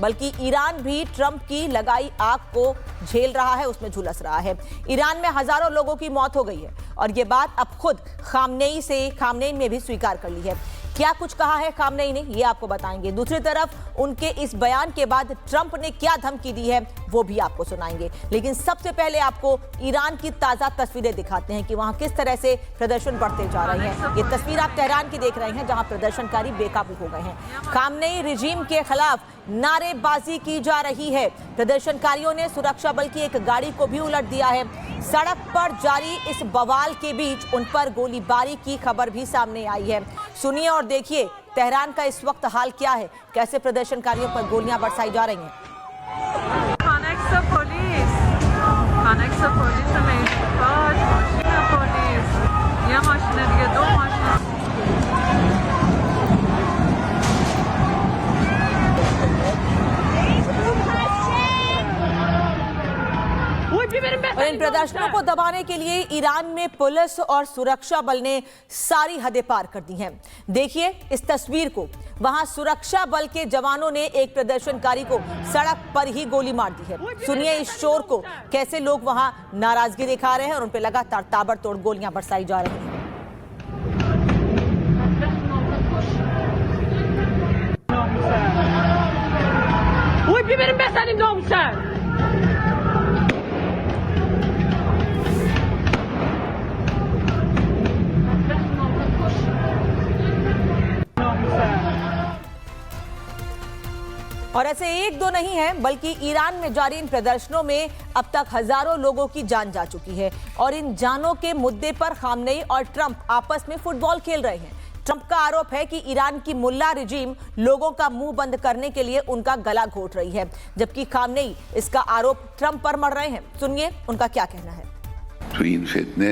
बल्कि ईरान भी ट्रंप की लगाई आग को झेल रहा है, उसमें झुलस रहा है। ईरान में हजारों लोगों की मौत हो गई है और ये बात अब खुद खामनेई ने भी स्वीकार कर ली है। क्या कुछ कहा है खामनेई ने, ये आपको बताएंगे। दूसरी तरफ उनके इस बयान के बाद ट्रंप ने क्या धमकी दी है वो भी आपको सुनाएंगे। लेकिन सबसे पहले आपको ईरान की ताजा तस्वीरें दिखाते हैं कि वहां किस तरह से प्रदर्शन बढ़ते जा रहे हैं। ये तस्वीर आप तेहरान की देख रहे हैं, जहां प्रदर्शनकारी बेकाबू हो गए हैं। खामनेई रिजीम के खिलाफ नारेबाजी की जा रही है। प्रदर्शनकारियों ने सुरक्षा बल की एक गाड़ी को भी उलट दिया है। सड़क पर जारी इस बवाल के बीच उन पर गोलीबारी की खबर भी सामने आई है। सुनिए और देखिए तेहरान का इस वक्त हाल क्या है, कैसे प्रदर्शनकारियों पर गोलियां बरसाई जा रही हैं। और इन प्रदर्शनों को दबाने के लिए ईरान में पुलिस और सुरक्षा बल ने सारी हदें पार कर दी हैं। देखिए इस तस्वीर को, वहां सुरक्षा बल के जवानों ने एक प्रदर्शनकारी को सड़क पर ही गोली मार दी है। सुनिए इस शोर को, कैसे लोग वहां नाराजगी दिखा रहे हैं और उन पर लगातार ताबड़तोड़ गोलियां बरसाई जा रही हैं। और ऐसे एक दो नहीं है, बल्कि ईरान में जारी इन प्रदर्शनों में अब तक हजारों लोगों की जान जा चुकी है। और इन जानों के मुद्दे पर खामनेई और ट्रंप आपस में फुटबॉल खेल रहे हैं। ट्रंप का आरोप है कि ईरान की मुल्ला रिजीम लोगों का मुंह बंद करने के लिए उनका गला घोट रही है, जबकि खामनेई इसका आरोप ट्रंप पर मढ़ रहे हैं। सुनिए उनका क्या कहना है। तो इन फितने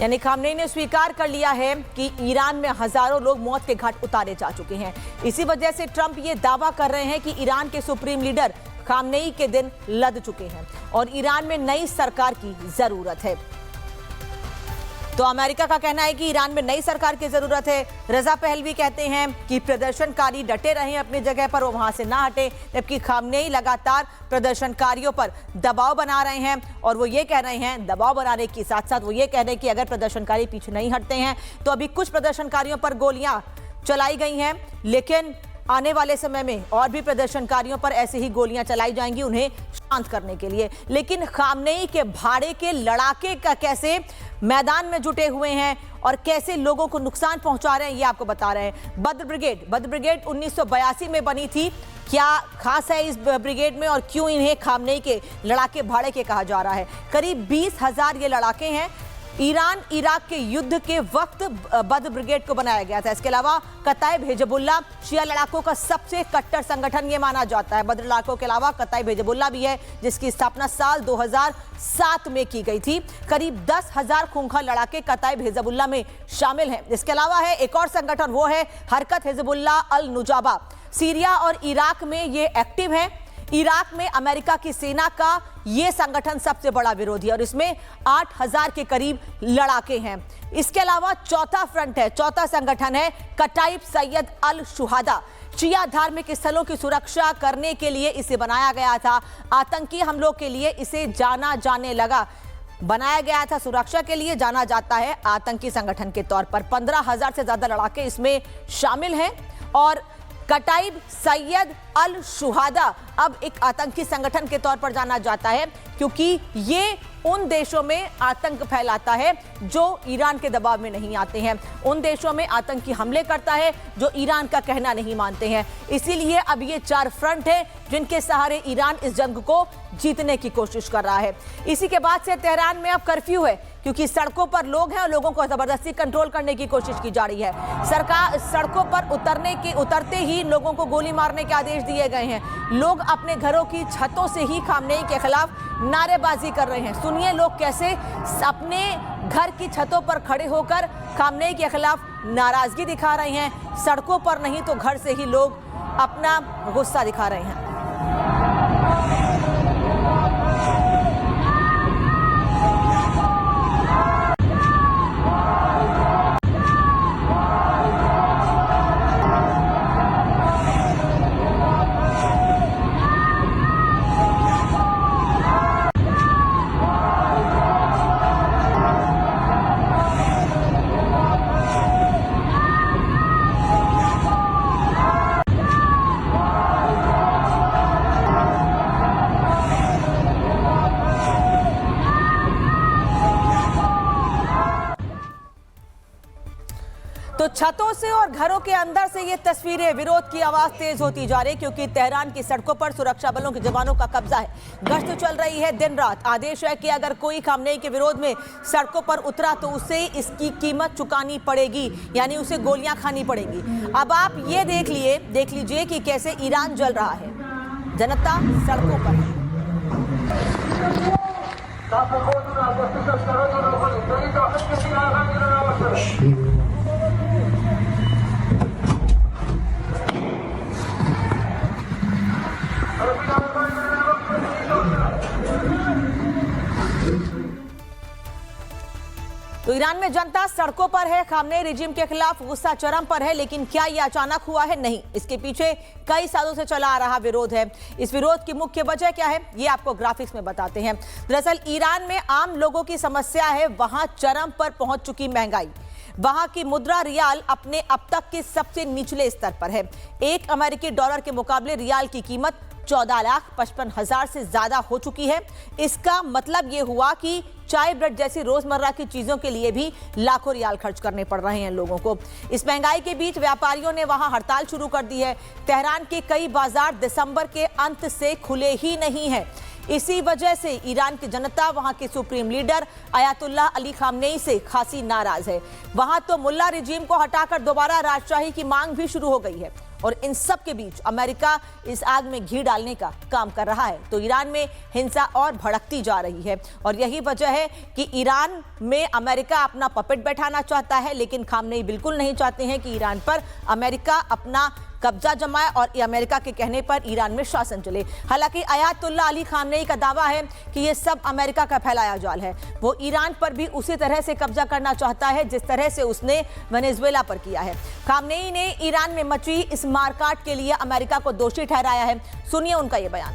यानी खामनेई ने स्वीकार कर लिया है कि ईरान में हजारों लोग मौत के घाट उतारे जा चुके हैं। इसी वजह से ट्रंप ये दावा कर रहे हैं कि ईरान के सुप्रीम लीडर खामनेई के दिन लद चुके हैं और ईरान में नई सरकार की जरूरत है। तो अमेरिका का कहना है कि ईरान में नई सरकार की जरूरत है। रजा पहलवी कहते हैं कि प्रदर्शनकारी डटे रहें अपनी जगह पर, वो वहां से ना हटे, जबकि खामनेई लगातार प्रदर्शनकारियों पर दबाव बना रहे हैं। और वो ये कह रहे हैं, दबाव बनाने के साथ साथ वो ये कह रहे हैं कि अगर प्रदर्शनकारी पीछे नहीं हटते हैं तो अभी कुछ प्रदर्शनकारियों पर गोलियां चलाई गई हैं, लेकिन आने वाले समय में और भी प्रदर्शनकारियों पर ऐसे ही गोलियां चलाई जाएंगी उन्हें शांत करने के लिए। लेकिन खामनेई के भाड़े के लड़ाके का कैसे मैदान में जुटे हुए हैं और कैसे लोगों को नुकसान पहुंचा रहे हैं, ये आपको बता रहे हैं। बद्र ब्रिगेड 1982 में बनी थी। क्या खास है इस ब्रिगेड में और क्यों इन्हें खामनेई के लड़ाके भाड़े के कहा जा रहा है? करीब 20,000 ये लड़ाके हैं। ईरान इराक के युद्ध के वक्त बद्र ब्रिगेड को बनाया गया था। इसके अलावा कताइब हिजबुल्लाह शिया लड़ाकों का सबसे कट्टर संगठन ये माना जाता है। बद्र लड़ाकों के अलावा कताइब हिजबुल्लाह भी है, जिसकी स्थापना साल 2007 में की गई थी। करीब 10,000 खूंखार लड़ाके कताइब हिजबुल्लाह में शामिल हैं। इसके अलावा है एक और संगठन, वो है हरकत हिजबुल्लाह अल नुजाबा। सीरिया और इराक में ये एक्टिव है। इराक में अमेरिका की सेना का यह संगठन सबसे बड़ा विरोधी है और इसमें 8,000 के करीब लड़ाके हैं। इसके अलावा चौथा फ्रंट है, चौथा संगठन है कताइब सैयद अल शुहादा। शिया धार्मिक स्थलों की सुरक्षा करने के लिए इसे बनाया गया था। आतंकी हमलों के लिए इसे जाना जाने लगा, बनाया गया था, सुरक्षा के लिए जाना जाता है आतंकी संगठन के तौर पर। 15,000 से ज्यादा लड़ाके इसमें शामिल हैं और कताइब सैयद अल शुहादा अब एक आतंकी संगठन के तौर पर जाना जाता है, क्योंकि ये उन देशों में आतंक फैलाता है जो ईरान के दबाव में नहीं आते हैं, उन देशों में आतंकी हमले करता है जो ईरान का कहना नहीं मानते हैं। इसीलिए अब ये 4 फ्रंट है जिनके सहारे ईरान इस जंग को जीतने की कोशिश कर रहा है। इसी के बाद से तेहरान में अब कर्फ्यू है। क्योंकि सड़कों पर लोग हैं और लोगों को जबरदस्ती कंट्रोल करने की कोशिश की जा रही है। सरकार सड़कों पर उतरते ही लोगों को गोली मारने के आदेश दिए गए हैं। लोग अपने घरों की छतों से ही खामनेई के खिलाफ नारेबाजी कर रहे हैं। सुनिए लोग कैसे अपने घर की छतों पर खड़े होकर खामनेई के खिलाफ नाराजगी दिखा रहे हैं। सड़कों पर नहीं तो घर से ही लोग अपना गुस्सा दिखा रहे हैं। तो छतों से और घरों के अंदर से ये तस्वीरें, विरोध की आवाज तेज होती जा रही, क्योंकि तेहरान की सड़कों पर सुरक्षा बलों के जवानों का कब्जा है। गश्त चल रही है दिन रात। आदेश है कि अगर कोई खामनेई के विरोध में सड़कों पर उतरा तो उसे इसकी कीमत चुकानी पड़ेगी, यानी उसे गोलियां खानी पड़ेंगी। अब आप ये देख लीजिए कि कैसे ईरान जल रहा है। जनता सड़कों पर है। तो ईरान में जनता सड़कों पर है। खामनेई रिजीम के खिलाफ गुस्सा चरम पर है। लेकिन क्या ये अचानक हुआ है? नहीं, इसके पीछे कई सालों से चला आ रहा विरोध है। इस विरोध की मुख्य वजह क्या है, ये आपको ग्राफिक्स में बताते हैं। दरअसल ईरान में आम लोगों की समस्या है वहां चरम पर पहुंच चुकी महंगाई। वहां की मुद्रा रियाल अपने अब तक के सबसे निचले स्तर पर है। एक अमेरिकी डॉलर के मुकाबले रियाल की कीमत 14,55,000 से ज्यादा हो चुकी है। इसका मतलब यह हुआ कि चाय ब्रेड जैसी रोजमर्रा की चीजों के लिए भी लाखों रियाल खर्च करने पड़ रहे हैं लोगों को। इस महंगाई के बीच व्यापारियों ने वहां हड़ताल शुरू कर दी है। तेहरान के कई बाजार दिसंबर के अंत से खुले ही नहीं है। इसी वजह से ईरान की जनता वहां के supreme leader Ayatollah Ali Khamenei से खासी नाराज है। वहां तो मुल्ला रिजीम को हटाकर दोबारा राजशाही की मांग भी शुरू हो गई है। और इन सब के बीच अमेरिका इस आग में घी डालने का काम कर रहा है। तो ईरान में हिंसा और भड़कती जा रही है और यही वजह है कि ईरान में अमेरिका अपना पपेट बैठाना चाहता है, लेकिन खामनेई बिल्कुल नहीं चाहते हैं कि ईरान पर अमेरिका अपना कब्जा जमाए और अमेरिका के कहने पर ईरान में शासन चले। हालांकि अयातुल्लाह अली खामनेई का दावा है कि ये सब अमेरिका का फैलाया जाल है। वो ईरान पर भी उसी तरह से कब्जा करना चाहता है जिस तरह से उसने वेनेजुएला पर किया है। खामनेई ने ईरान में मची इस मारकाट के लिए अमेरिका को दोषी ठहराया है। सुनिए उनका ये बयान।